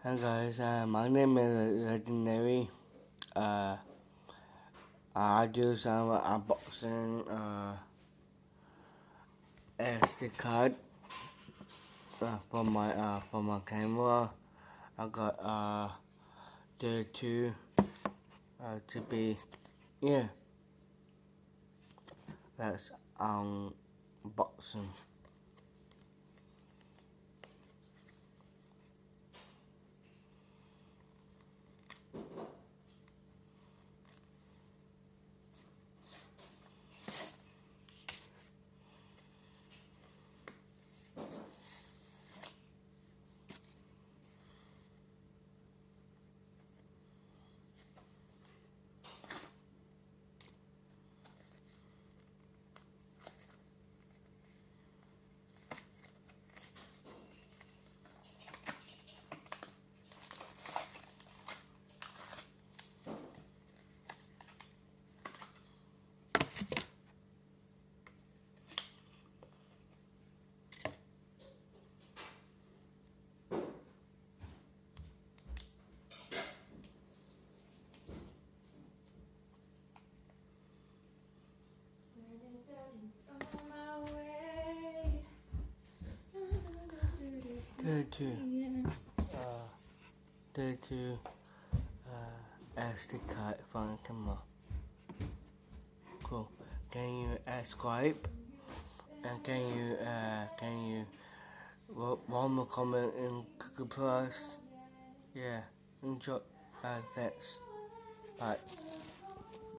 Hi guys, my name is Legendary. Uh, I do some unboxing SD card for my camera. I got the two to be yeah. That's unboxing. The two SD card from the camera. Cool. Can you subscribe? And can you one more comment in Google Plus? Yeah. Enjoy. Thanks. Bye.